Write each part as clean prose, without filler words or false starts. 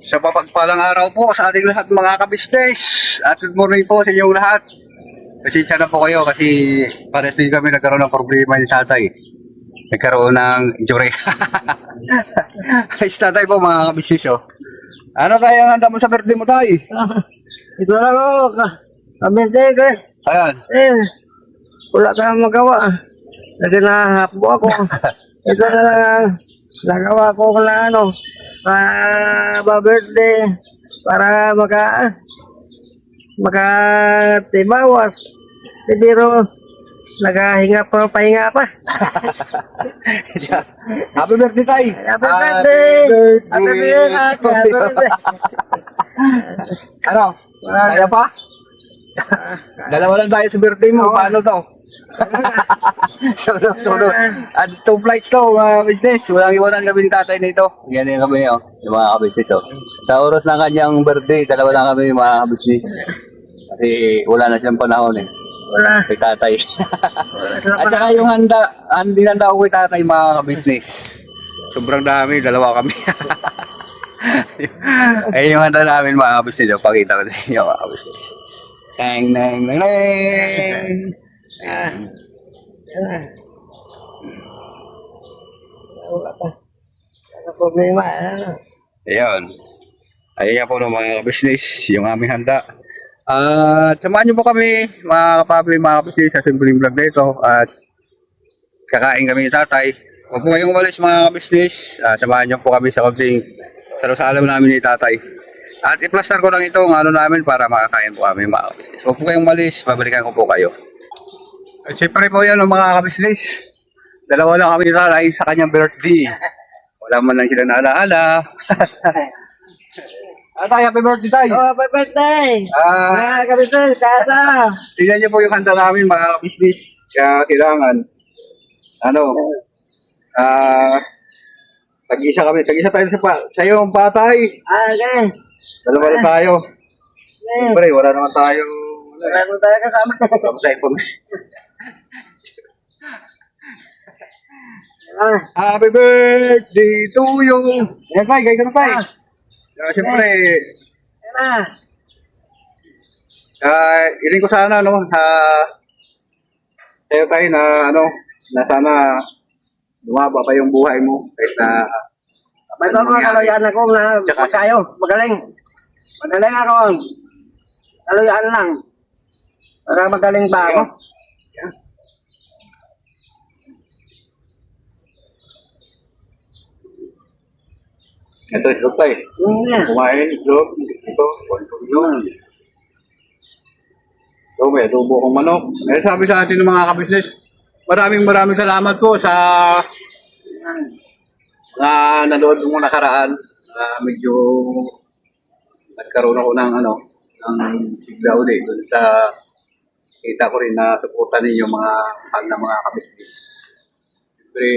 Sa papagpalang araw po sa ating lahat mga kabisnes. At good morning po sa inyong lahat. Pasensya na po kayo kasi pares din kami nagkaroon ng problema ni tatay. Nagkaroon ng injury. Ay, tatay po mga kabisnes oh. Ano tayo ang handa mo sa birthday mo tay? Ito lang ako, kabinte ko Ayan. wala ka magawa. Kasi nahapo ako. Ito na lang ang nagawa ko na ba-birthday para makatibawas. Pero nagahinga pa, pahinga pa. Happy birthday tay! Happy birthday! Happy birthday! Ano? Kaya pa? Dalawa lang tayo sa birthday mo. Paano to? Sunod. At 2 flights to mga business. Walang iwanan kami ni tatay nito. Ganyan kami yung mga business Sa oras ng kanyang birthday, dalawa lang kami mga business. Kasi wala na siyang panahon Wala. kay tatay. At saka yung hinanda ko kay tatay mga business. Sobrang dami, dalawa kami. Ayun yung handa namin mga business. Pakita ko sa inyo mga business. Tang, nang, nang, nang. Wala pa. Ano problema? Ayun. Ayun po ng mga business, yung aming handa. At samahan niyo po kami, mga kapabli, mga business, sa simpleng vlog na ito. At kakain kami ni tatay. Huwag po kayong umalis mga business. Samahan niyo po kami sa konting salo-salo namin ni tatay. At i-plaster ko lang ito ang ano namin para makakain po kami mga business. Huwag po kayong umalis, babalikan ko po kayo. At syempre po yan mga kabisnes. Dalawa lang kami ni tatay sa kanyang birthday. Wala man lang sila naalaala. Tay, happy birthday tayo. Oh, happy birthday! Kabinte, kasa! Tingnan niyo po yung handa namin mga business. Kaya kailangan, tag-isa kami. Tag-isa tayo sa iyong patay. Okay. Dalawa lang tayo. Siyempre, wala naman tayo. Wala mo tayo kasama. Kapsay po. Happy birthday to you. Ayan tayo, gaya ka na tayo. Siyempre, iling ko sana, sa'yo tayo na, na sana lumaba pa yung buhay mo. Kahit na, May mga kaloyan ako na tayo, magaling. Magaling ako. Kaloyan lang. Para magaling pa ako. ito tayo. Kumain, itlog, ito, yun. So, may adobo kong manok. Sabi sa atin ng mga kabisnes, maraming salamat po sa mga nanood mo nakaraan. Medyo nagkaroon ako ng sigla ulit. Doon sa kita ko rin na suportan ninyo mga mahal na mga kabisnes. Siyempre,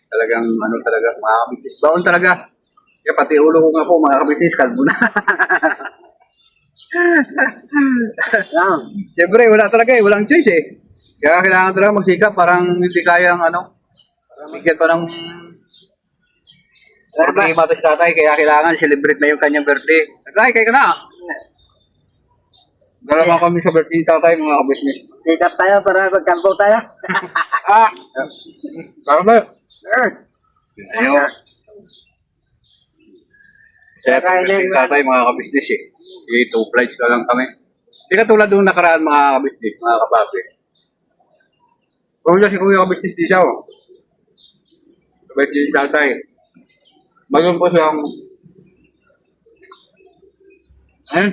talagang talaga mga kabisnes. Baon talaga. Kaya pati ulo ko nga po mga kabisnes, kalbo na. Siyempre, wala talaga walang choice Kaya kailangan talaga magsikap, parang hindi kayang bigyan pa ng problema to si tatay, kaya kailangan celebrate na yung kanyang birthday. Tatay, kaya ka na. Dalawa kami sa birthday ni tatay, mga kabisnes. Sikap tayo para magkampo tayo. Para ba? Ayun. Kaya birthday ni tatay, mga kabisnes 2 flights na lang kami. Hindi ka tulad doon nakaraan mga kabisnes, mga kababi. Kung siya si kuya kabisnes di siya sabay si tatay. Mayroon po siyang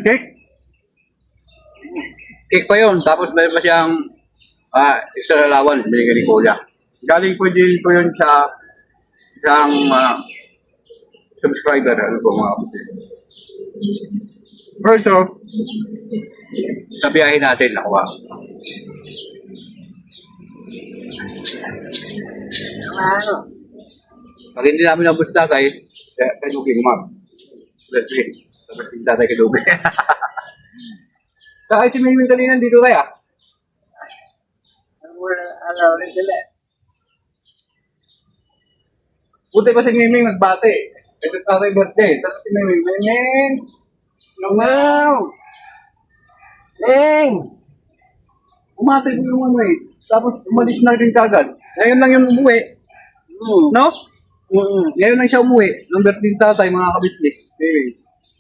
cake? Cake pa yun. Tapos mayroon pa siyang extra lalawan. Binigay ni kuya. Galing po din po yun sa isang subscriber. Ano po mga kapatid. Pero ito, sa biyahe natin nakuha. Pag hindi namin nabos tatay, kaya luging mag. Let's see. Sabi tatay kay Luging. Saka si Miming kanina dito kaya? Buti pa si Miming nagbate. Ito tatay birthday. Tapos Ming. Namaw! Ning! Umatay ko yung ano eh. Tapos umalis na rin kagad. Ngayon lang yung umuwi. No? Ngayon lang siya umuwi. Ng birthday ni tatay, mga kabisnes.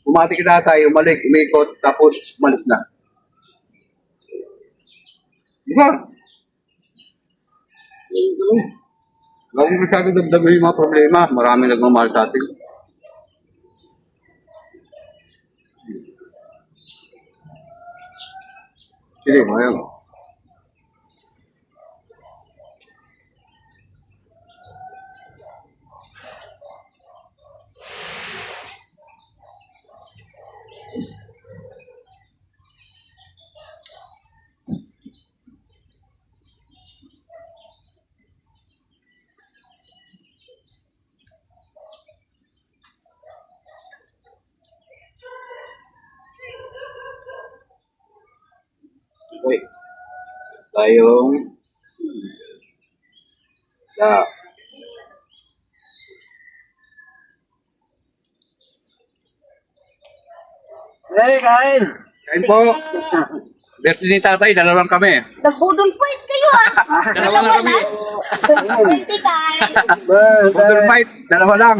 Umati ka tatay, umikot, tapos umalis na. Di ba? Huwag mo masyado dagdagan yung mga problema. Marami nagmamahal sa atin. Sige, ngayon. Okay. Tayong sa Hey, kain! kain po. Birthday ni tatay, dalawang kami. Nagbudol fight kayo ah. Dalawa na kami. Pwede kayo. Bundle fight, dalawa lang.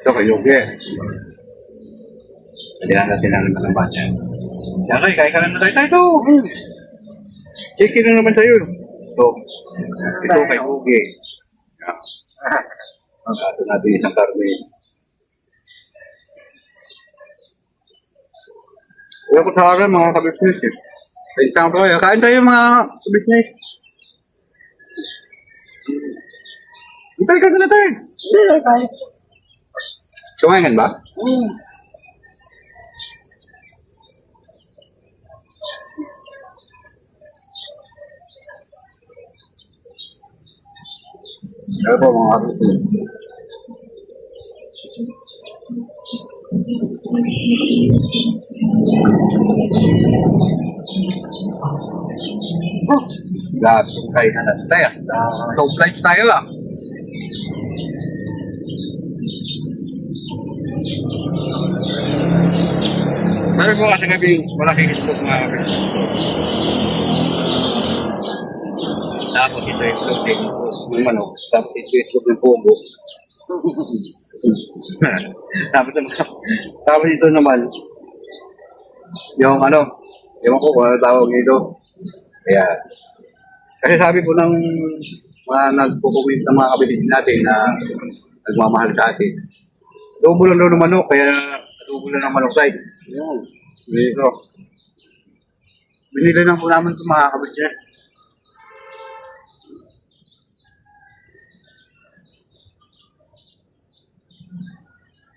Ito kayo, okay. Kailangan natin ang ng bata. Okay, kaya ka lang na tayo. Chicken na naman sa'yo. Ito kay Uge. Ito natin isang karne. Wala ko sa akin mga kabisnes eh. Kain tayo tayo. Kain tayo mga kabisnes. Hintay ka na tayo. Kumain ba? Ano po mga kabisnes? Lahat yung kain na natin tayo. So, flights tayo ah. Meron po kasi gabi malaking itlog mga kabisnes. Tapos ito yung itlog ng manok. Tapos ito yung itlog ng pugo. Tapos ito naman, yung ano, ewan ko kung ano tawag nito. Kaya, kasi sabi po ng mga nagpo-comment ng mga kapitid natin na nagmamahal sa atin. Adobo lang daw ng manok, kaya adobo lang ng manok tayo. Yun. Dito. Binili lang po naman ito mga kapitid.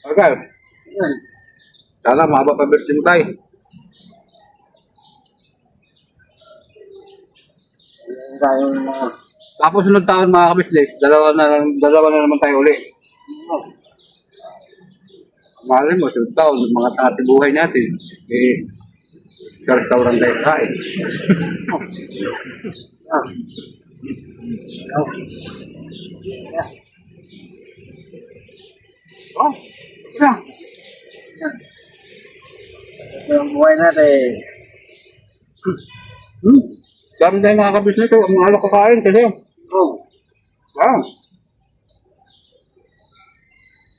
Okay. Sana mahaba pa birthday mo tayo. Tapos sunod taon mga kabisnes, dalawa na naman tayo uli. Malay mo, sunod taon, mga tati buhay natin. Sa restaurant tayo kain. Oh, yeah. Ito ang buhay natin. Dami tayo mga kabisnes ko, ang alok kakain kasi. Wow.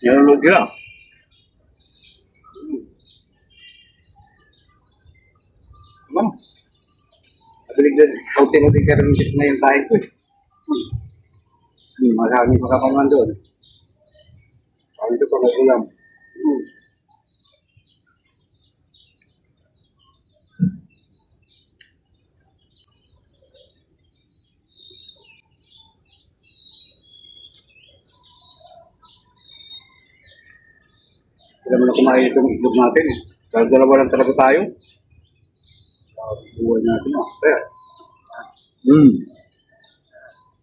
Nilulog lang. Wow. Mabilig din. Kaunti-unti ka rin na yung kain ko eh. Marami pa kapangan doon. Kain ko pa mag-ulam. Kailan mo na kumain itong itlog natin eh. Dahil dalawa lang talaga tayo. Buhay natin ah. Kaya. Mm.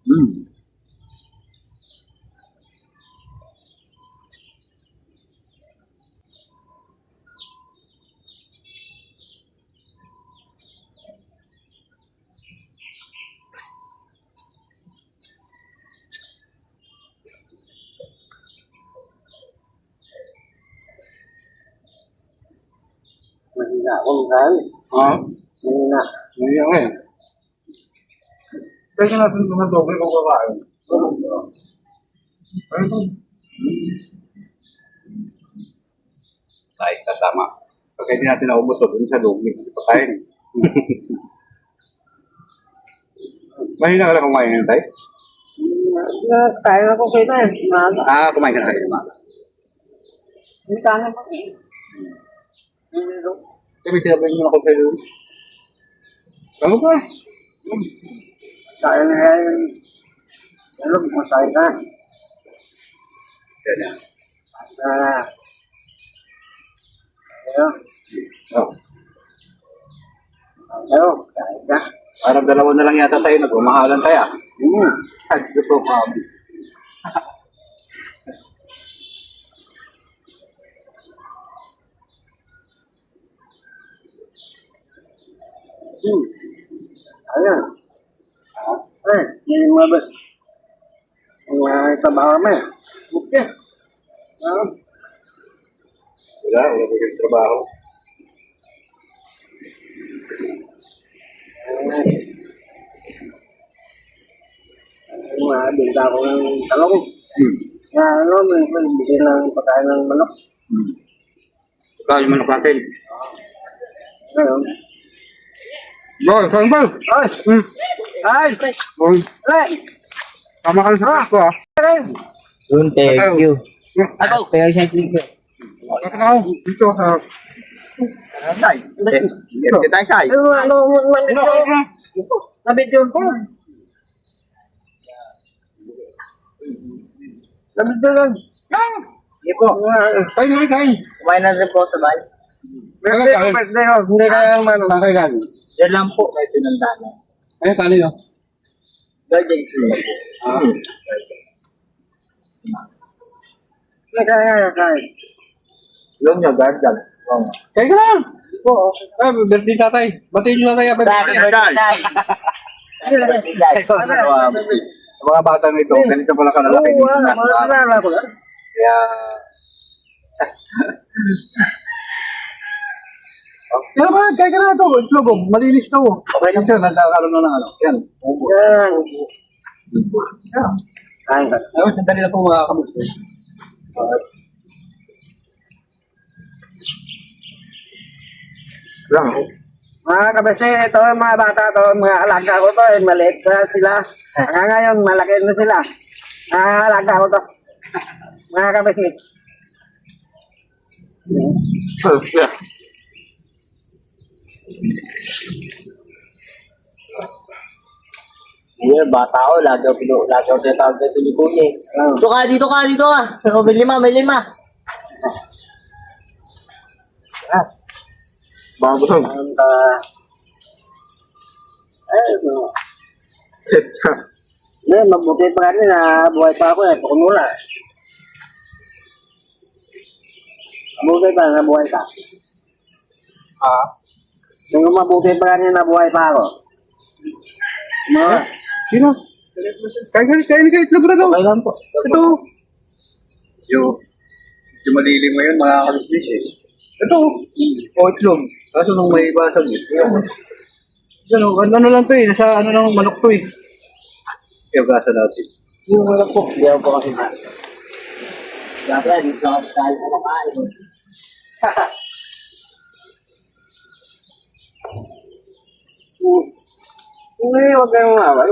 Mm. na akong kain. Oo. Hindi na. Hindi ako eh. Kaya natin ito ng doble kung kakain. Kahit kasama. Pag hindi natin naubos ito, dun sa doble. Hindi pa kain. Mahina ka lang kumain ngayon, tayo? Kain ako kita eh. Maaga. Kumain ka na kayo. Hindi kanin pa. Hindi ito. Kami tinabayin mo na ako sa'yo. Ano ba? Kain na yan. Ano, masaya ka. Yan yan. Ano? Oh. Ano? Kain ka. Parang dalawa na lang yata tayo. Nagmamahalan tayo. Ay, ito pa. Ayan. Hindi mo ba? Ang trabaho mo eh. Okay. Wala ko yung trabaho. Binta ko ng talong. Ano, may bigyan ng pagkain ng manok. Ikaw yung manok natin. Ngayon. Boy, saan ba? Ay! Ay! Boy, Ay! tama ka sa ko ah. Yun, thank you. Ako! Kaya siya thank you. Dito sa... Ay! Dito tayo say. Ano, nabidyo ko. Nabidyo lang. Sige po. Kain. Kumain na rin po sa bahay. Birthday ko. Hindi kaya ano. Kain. Yan lang po. May pinandaan. Ayun, kanino? Guardian ko. Hindi kaya kain. Yung nyo, guardian. Kain ka lang. Oo. Ay, birthday tatay. Batiin nyo tatay. Happy birthday! Happy birthday! Sa mga bata na ito, ganito pala kalalaki dito na. Wala ko lang. Kaya... Kaya ba, kaya ka na ito. Itlog, malinis ito. Okay lang siya, nagkakaroon na ng ano. Yan. Yan. Kain ka. Ayun, sandali na po mga kamusta. Lang ako. Mga kabese, ito mga bata to, mga alaga ko to, maliit na sila. Hanggang ngayon, malaki na sila. Mga alaga ko to. Mga kabese. Yeah, bata ko. Lagi ako tinatawag dito ni Kuya. Dito ka dito ah. May lima. Mga busog. Mabuti pa rin na buhay pa ako eh, pakumula. Mabuti pa na buhay ka. Kung mabuti pa rin na buhay pa ako. Mga, Sino? Kain ka itlog na daw. Okay lang po. Ito. Yung malilim ngayon, mga kalislis eh. Ito. O itlog. Kaso nung may basag eh. Ano lang to eh. Nasa ano lang manok to eh. Kaya gasa natin. Yung wala po. Hindi ako po kasi na. Dapat, dito ako tayo kumakain. hindi, huwag kayong mawal.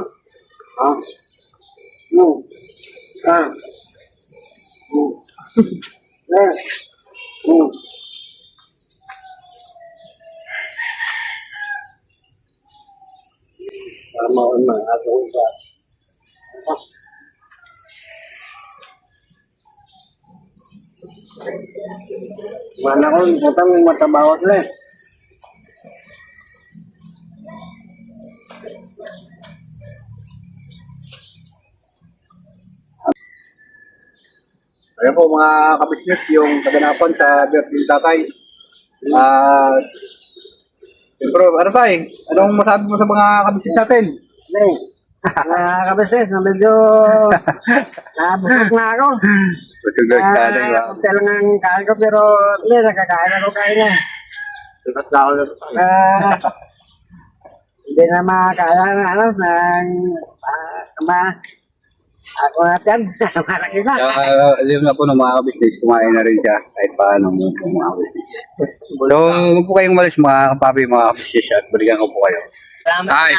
Tama ko naman, ako ko ba? Mana ko, putang yung matabawa sila eh. Ayan po mga kabisnes, yung kaganapan sa birthday tatay. Siyempre, ano tayo? Anong masabi mo sa mga kabisnes natin? Thanks. Kabeses, na medyo nabusog na ako. Pagkagod tatay ba? Konti lang ang kain ko pero hindi, nakakain ako kain na. Hindi na makakaya na ano, ako natin, malaki na. Alam na po ng mga kabisnes, kumain na rin siya kahit paano mga kabisnes. So, huwag po kayong malis mga kapapi, mga kabisnes at balikan ko po kayo. Salamat Ay,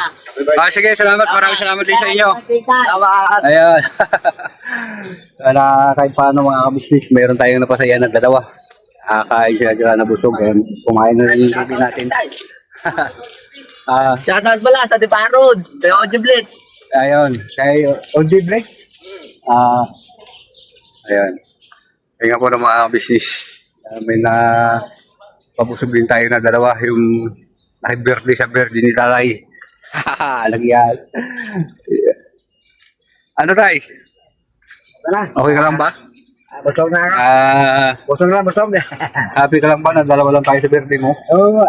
na. sige, salamat. Maraming salamat din sa inyo. Salamat. Ayan. Sana kahit paano mga kabisnes, meron tayong napasaya na dalawa. Kain sila na busog. Ayan, kumain na rin yung baby natin. Shoutout pala sa Deparod. Kay Oji Blitz. Ayun, kay Oldie Blake. Ayun. Kaya nga po ng mga business. May na pabusog din tayo na dalawa. Yung birthday sa birthday ni Talay. Lagyan. Ano tay? Tara, Okay ka lang ba? busog na ako. Busog na. Happy ka lang ba na dalawa lang tayo sa birthday mo? Oo.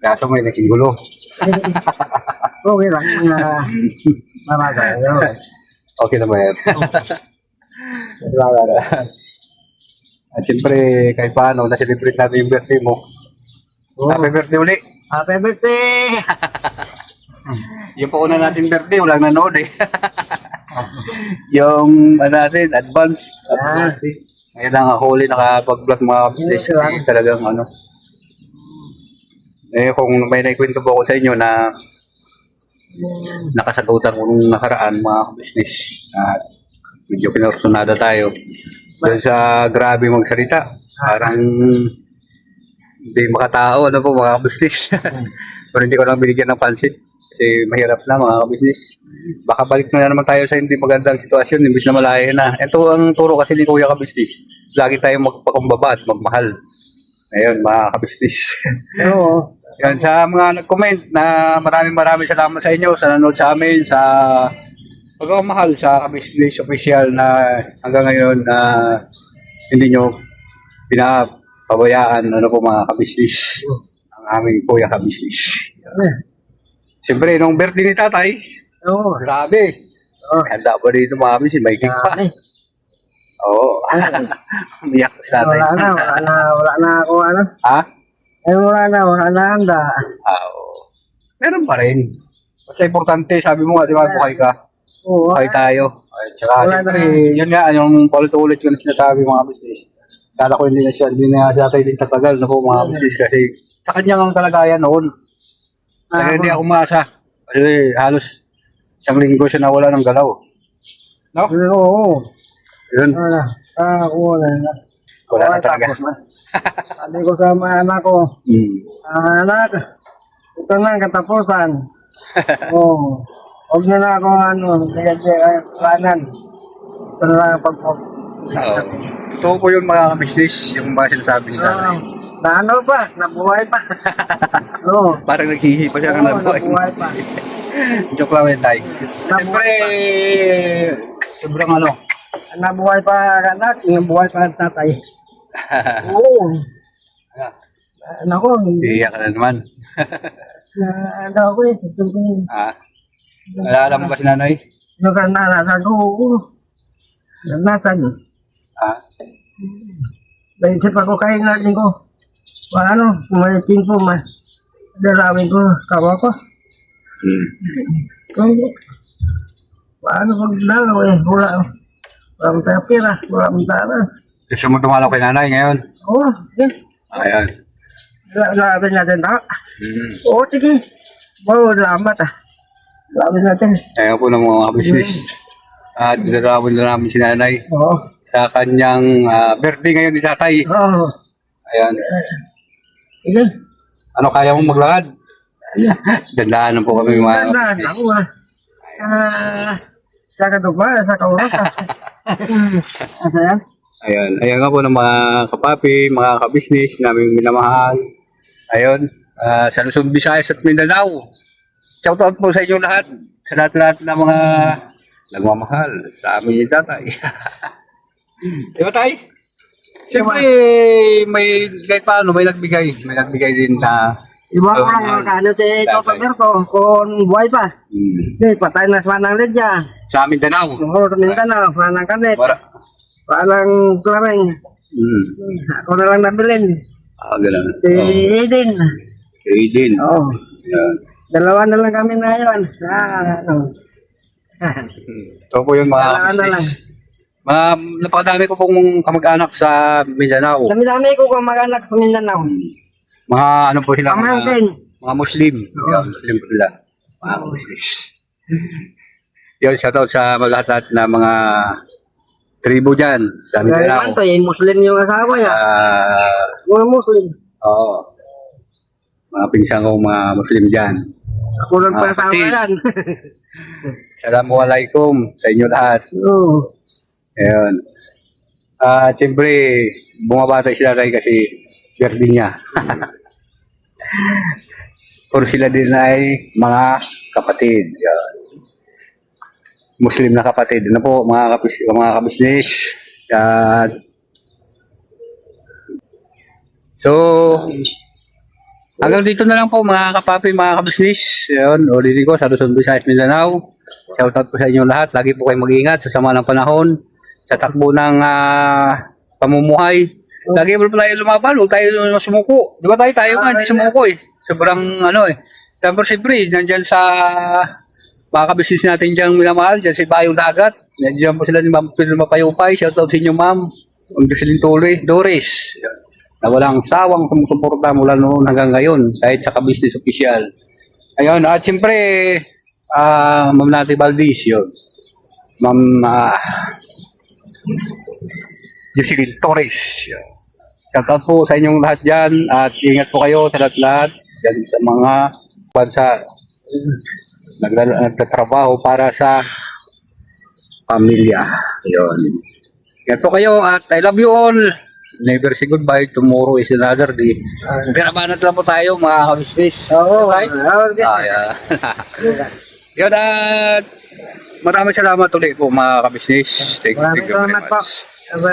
Kaso may nakigulo. Okay lang. Mamagay. Okay na ba yan? At siyempre, kahit paano, na-celebrate natin yung birthday mo. Happy birthday uli. Happy birthday! Yung po una natin birthday, walang nanood eh. Yung natin, advance. Ngayon lang ako uli nakapag-vlog mga business. Talagang ano. Kung may naikwento po ako sa inyo na nakasagutan ko nung nakaraan mga business. Medyo pinorsunada tayo. Dahil sa grabe magsalita. Parang hindi makatao ano po mga business. Pero hindi ko lang binigyan ng pansin. Kasi mahirap na mga business. Baka balik na naman tayo sa hindi magandang sitwasyon. Imbis na malaya na. Ito ang turo kasi ni Kuya Kabisnis. Lagi tayong magpakumbaba at magmahal. Ayun mga kabisnis. Oo. Yan, sa mga nag-comment na maraming salamat sa inyo sa nanood sa amin, sa pagmamahal sa Kabisnis Official na hanggang ngayon na hindi nyo pinapabayaan ano po mga kabisnis ang aming Kuya Kabisnis. Siyempre, nung birthday ni Tatay, Oo. grabe. Handa ba dito mga kabisnis? May cake pa. Oo. Umiyak sa Tatay. Wala na ako ano. Ha? Wala na handa. Oo. Meron pa rin. Basta importante, sabi mo nga, di ba, buhay ka. Oo. Buhay tayo. Ay, tsaka, Wala siyempre, yun nga, yung paulit-ulit ko na sinasabi mga business. Kala ko hindi na siya din tatagal na po mga business kasi sa kanyang kalagayan noon. Kaya hindi ako maasa. Kasi halos isang linggo siya nawala ng galaw. No? Oo. Yun. Wala. Wala na. Wala na talaga. Sabi ko sa mga anak ko, anak, ito na ang katapusan. Oo. Huwag na ako kanan. Ito na lang ang pagpapag. Oo. Ito po yung mga business, yung mga sinasabi niya sa akin. Na ano pa, nabuhay pa. Oo. Parang naghihi pa siya ng nabuhay. Nabuhay pa. Joke lang yun, Tay. Siyempre, sobrang ano. Nabuhay pa anak, nabuhay pa ang tatay. Oo. Nako, Iiyak ka na naman. ano ako eh, Nalala mo ba si nanay? nasa ko, nasan. Naisip ako kayo na ko, paano, may timpo, dalawin ko, kawa ko. Paano pag dalaw eh, walang tayo pira, walang tara. Gusto mo tumalaw kay nanay ngayon? Oo, sige. Ayan. Laban natin na. Oo, sige. Wow, salamat ah. Laban natin. Ayan po ng mga business. At dinarawan na namin si nanay Oo. sa kanyang birthday ngayon ni tatay. Oo. Ayan. Sige. Ano, kaya mong maglakad? Dandaan po kami mga Tandaan ako ah. Sa kadugma, sa kauras ah. Asa yan? Ayan. Ayan nga po ng mga kapapi, mga kabisnes namin minamahal. Ayun. Sa Luzon, Visayas at Mindanao. Shoutout po sa inyo lahat. Sa lahat-lahat ng mga nagmamahal sa amin yung tatay. Diba tay? Siyempre, may kahit paano, may nagbigay. May nagbigay din na Iba ko lang ano si Toto Berto kung buhay pa. Hindi, patay na sa Manang Lidya. sa Mindanao. Oo, sa Mindanao, Manang Kanet. Para. Palang Klareng. Ako na lang nabilin. Ganun. Si Eden. Aiden. Oo. Yan. Dalawa na lang kami na yun. Ito po yung mga Dalawa na lang. business. Napakadami ko pong kamag-anak sa Mindanao. Dami-dami ko kung mag-anak sa Mindanao. Mga ano po sila, Pamangkin. mga Muslim. Yan, Muslim po sila. Mga business. Yun, shoutout sa lahat na mga tribo dyan sa Galiman Mindanao. to, yung Muslim yung asawa niya. Mga Muslim. Oo. Mga pinsan ko, mga Muslim dyan. Ako lang pa asawa kapatid. yan. Assalamualaikum sa inyo lahat. Oo. Ayun. Siyempre, bumabata sila tayo kasi birthday niya. Pero sila din ay mga kapatid. Yan. Muslim na kapatid. Ano po, mga kabisnes. Yan. So, hanggang dito na lang po mga kapapi, mga kabisnes. Yun, ulitin ko sa Luzon, Visayas, Mindanao. Shoutout po sa inyo lahat. Lagi po kayong mag-ingat sa sama ng panahon. Sa takbo ng pamumuhay. Lagi mo tayo lumaban, huwag tayo sumuko. Di ba tayo nga, hindi sumuko eh. Sobrang ano eh. Tapos siyempre, nandyan sa mga kabisnes natin dyan minamahal, dyan sa Bayong Dagat. Nandiyan po sila ni Ma'am Pedro Mapayupay. Shoutout sa inyo ma'am. Ang Jocelyn Tuloy, Doris. Na walang sawang sumusuporta mula noon hanggang ngayon, kahit sa kabisnes official. Ayun, at siyempre, Ma'am Nati Valdez, yun. Ma'am Jocelyn Torres. Yun. Shoutout po sa inyong lahat dyan at ingat po kayo sa lahat-lahat dyan sa mga bansa nagtatrabaho para sa pamilya. Yun. Ingat po kayo at I love you all. Never say goodbye. Tomorrow is another day. Pinabanat lang po tayo mga kabisnes. Oo. Okay? Yun at maraming salamat ulit po mga kabisnes. Thank you Maraming very salamat po. much. Aba,